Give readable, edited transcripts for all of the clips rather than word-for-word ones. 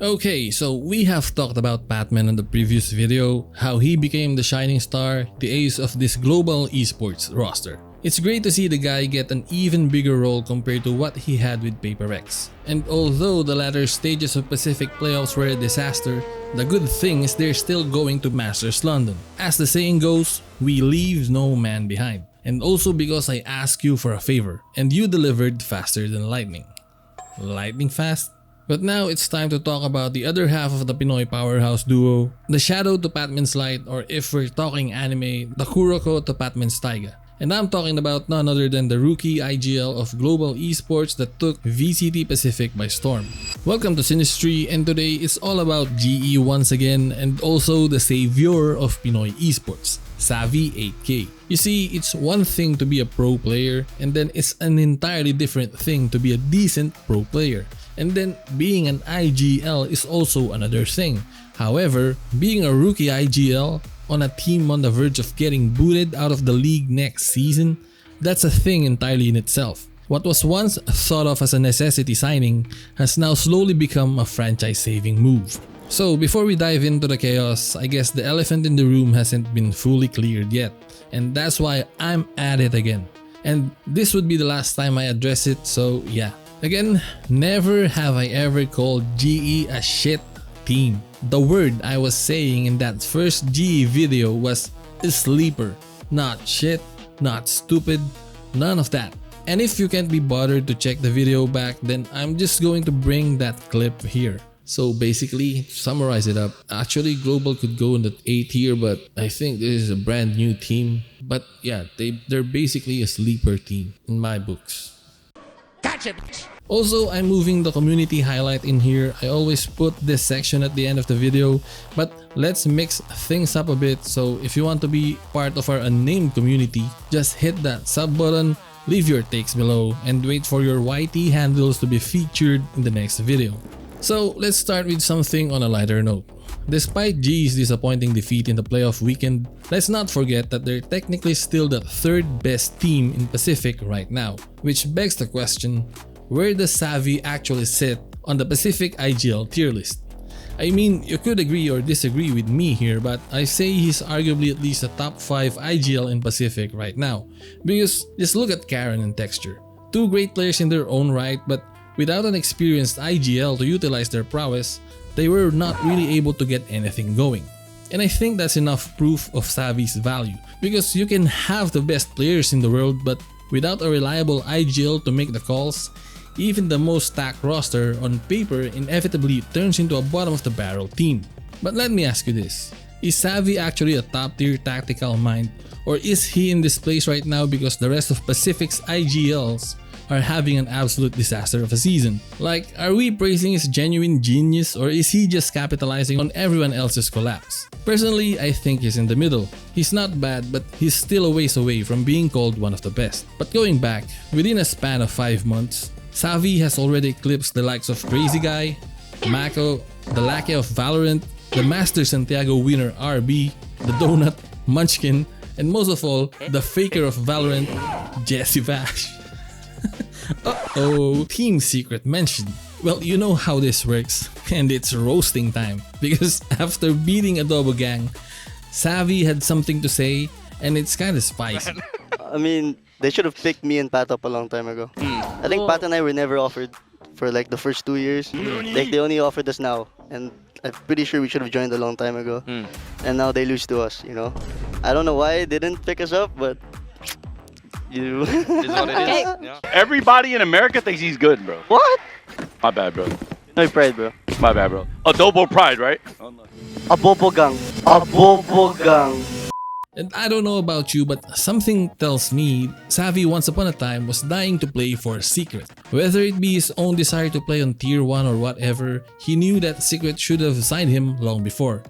Okay, so we have talked about Batman in the previous video, how he became the shining star, the ace of this Global Esports roster. It's great to see the guy get an even bigger role compared to what he had with Paper X. And although the latter stages of Pacific playoffs were a disaster, the good thing is they're still going to Masters London. As the saying goes, we leave no man behind. And also because I asked you for a favor, and you delivered faster than lightning. Lightning fast? But now it's time to talk about the other half of the Pinoy powerhouse duo, the Shadow to Patman's Light, or if we're talking anime, the Kuroko to Patman's Taiga. And I'm talking about none other than the rookie IGL of Global Esports that took VCT Pacific by storm. Welcome to Sinistry, and today it's all about GE once again, and also the XAVIor of Pinoy Esports, Xavi 8K. You see, it's one thing to be a pro player, and then it's an entirely different thing to be a decent pro player. And then being an IGL is also another thing. However, being a rookie IGL on a team on the verge of getting booted out of the league next season, that's a thing entirely in itself. What was once thought of as a necessity signing has now slowly become a franchise-saving move. So before we dive into the chaos, I guess the elephant in the room hasn't been fully cleared yet, and that's why I'm at it again. And this would be the last time I address it, so yeah. Again, never have I ever called GE a shit team. The word I was saying in that first GE video was sleeper, not shit, not stupid, none of that. And if you can't be bothered to check the video back, then I'm just going to bring that clip here. So basically, summarize it up. Actually, Global could go in the A tier, but I think this is a brand new team. But yeah, they're basically a sleeper team in my books. Gotcha. Also, I'm moving the community highlight in here. I always put this section at the end of the video, but let's mix things up a bit. So if you want to be part of our unnamed community, just hit that sub button, leave your takes below, and wait for your YT handles to be featured in the next video. So let's start with something on a lighter note. Despite GE's disappointing defeat in the playoff weekend, let's not forget that they're technically still the third best team in Pacific right now, which begs the question, where does Xavi actually sit on the Pacific IGL tier list? I mean, you could agree or disagree with me here, but I say he's arguably at least a top 5 IGL in Pacific right now. Because just look at Karon and Texture. Two great players in their own right, but without an experienced IGL to utilize their prowess, they were not really able to get anything going. And I think that's enough proof of Xavi's value. Because you can have the best players in the world, but without a reliable IGL to make the calls, even the most stacked roster on paper inevitably turns into a bottom of the barrel team. But let me ask you this, is Xavi actually a top tier tactical mind, or is he in this place right now because the rest of Pacific's IGLs are having an absolute disaster of a season? Like, are we praising his genuine genius, or is he just capitalizing on everyone else's collapse? Personally, I think he's in the middle. He's not bad, but he's still a ways away from being called one of the best. But going back, within a span of 5 months, Xavi has already eclipsed the likes of Crazy Guy, Mako, the Lackey of Valorant, the Master Santiago winner RB, the Donut, Munchkin, and most of all, the Faker of Valorant, Jesse Vash. Uh-oh, team secret mention. Well, you know how this works, and it's roasting time. Because after beating Adobo Gang, Xavi had something to say, and it's kinda spicy. I mean, they should have picked me and Pat up a long time ago. I think Pat and I were never offered for like the first 2 years. Like they only offered us now, and I'm pretty sure we should have joined a long time ago. And now they lose to us, you know. I don't know why they didn't pick us up, but you. Is what it is. Yeah. Everybody in America thinks he's good, bro. What? My bad, bro. No pride, bro. My bad, bro. Adobo pride, right? Abobo gang. Abobo gang. And I don't know about you, but something tells me Xavi once upon a time was dying to play for Secret. Whether it be his own desire to play on tier 1 or whatever, he knew that Secret should have signed him long before.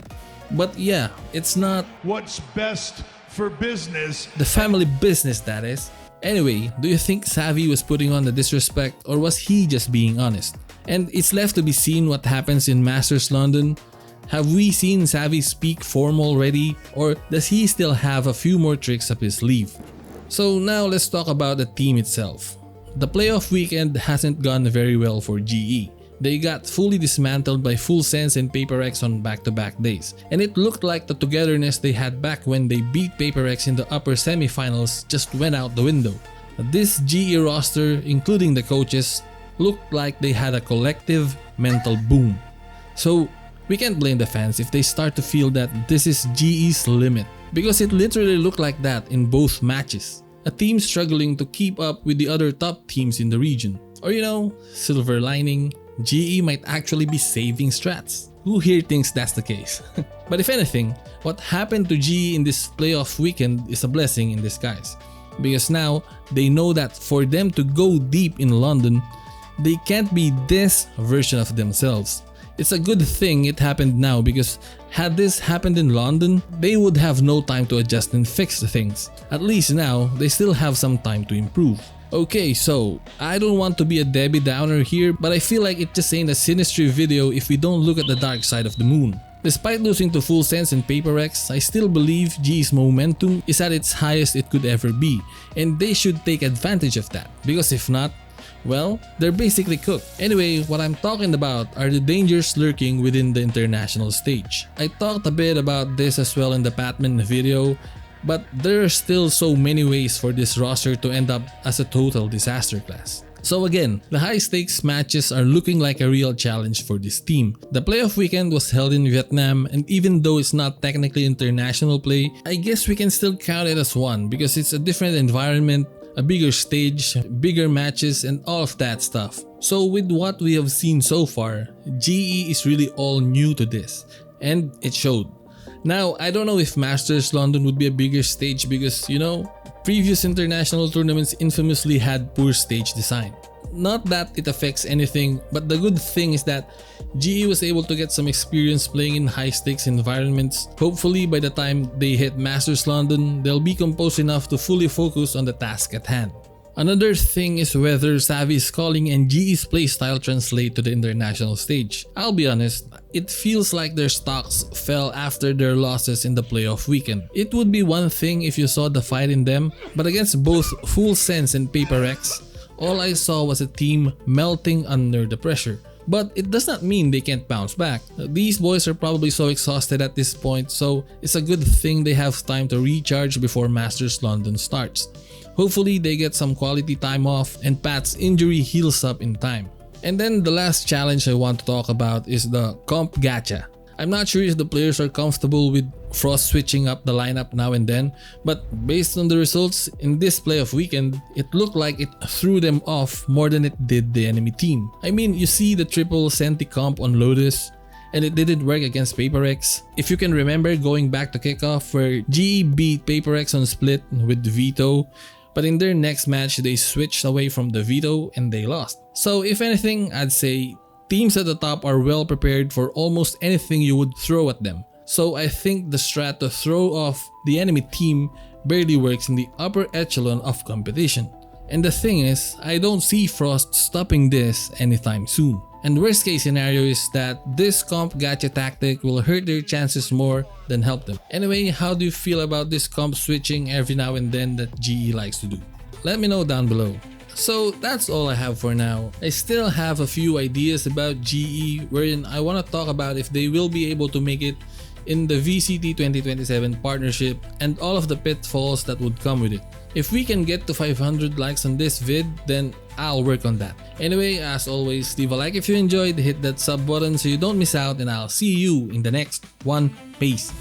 But yeah, it's not what's best for business. The family business, that is. Anyway, do you think Xavi was putting on the disrespect, or was he just being honest? And it's left to be seen what happens in Masters London. Have we seen Xavi speak form already, or does he still have a few more tricks up his sleeve? So now let's talk about the team itself. The playoff weekend hasn't gone very well for GE, they got fully dismantled by Full Sense and Paper X on back-to-back days, and it looked like the togetherness they had back when they beat Paper X in the upper semifinals just went out the window. This GE roster, including the coaches, looked like they had a collective mental boom. So we can't blame the fans if they start to feel that this is GE's limit, because it literally looked like that in both matches. A team struggling to keep up with the other top teams in the region. Or silver lining, GE might actually be saving strats. Who here thinks that's the case? But if anything, what happened to GE in this playoff weekend is a blessing in disguise. Because now, they know that for them to go deep in London, they can't be this version of themselves. It's a good thing it happened now, because had this happened in London, they would have no time to adjust and fix things. At least now, they still have some time to improve. Okay, so I don't want to be a Debbie Downer here, but I feel like it just ain't a Sinistry video if we don't look at the dark side of the moon. Despite losing to Full Sense and Paper X, I still believe GE's momentum is at its highest it could ever be, and they should take advantage of that, because if not, well, they're basically cooked. Anyway, what I'm talking about are the dangers lurking within the international stage. I talked a bit about this as well in the Batman video, but there are still so many ways for this roster to end up as a total disaster class. So again, the high stakes matches are looking like a real challenge for this team. The playoff weekend was held in Vietnam, and even though it's not technically international play, I guess we can still count it as one because it's a different environment, a bigger stage, bigger matches, and all of that stuff. So with what we have seen so far, GE is really all new to this, and it showed. Now, I don't know if Masters London would be a bigger stage because, previous international tournaments infamously had poor stage design. Not that it affects anything, but the good thing is that GE was able to get some experience playing in high stakes environments. Hopefully by the time they hit Masters London, they'll be composed enough to fully focus on the task at hand. Another thing is whether Xavi's calling and GE's playstyle translate to the international stage. I'll be honest, it feels like their stocks fell after their losses in the playoff weekend. It would be one thing if you saw the fight in them, but against both Full Sense and Paper X, all I saw was a team melting under the pressure. But it does not mean they can't bounce back. These boys are probably so exhausted at this point, so it's a good thing they have time to recharge before Masters London starts. Hopefully they get some quality time off and Pat's injury heals up in time. And then the last challenge I want to talk about is the Comp Gacha. I'm not sure if the players are comfortable with Frost switching up the lineup now and then, but based on the results in this playoff weekend, it looked like it threw them off more than it did the enemy team. I mean, you see the triple Senti comp on Lotus, and it didn't work against Paper X. If you can remember going back to kickoff where GE beat Paper X on split with Veto, but in their next match they switched away from the Veto and they lost. So if anything, I'd say teams at the top are well prepared for almost anything you would throw at them. So I think the strat to throw off the enemy team barely works in the upper echelon of competition. And the thing is, I don't see Frost stopping this anytime soon. And worst case scenario is that this Comp Gacha tactic will hurt their chances more than help them. Anyway, how do you feel about this comp switching every now and then that GE likes to do? Let me know down below. So that's all I have for now. I still have a few ideas about GE wherein I want to talk about if they will be able to make it in the VCT 2027 partnership and all of the pitfalls that would come with it. If we can get to 500 likes on this vid, then I'll work on that. Anyway, as always, leave a like if you enjoyed, hit that sub button so you don't miss out, and I'll see you in the next one. Peace.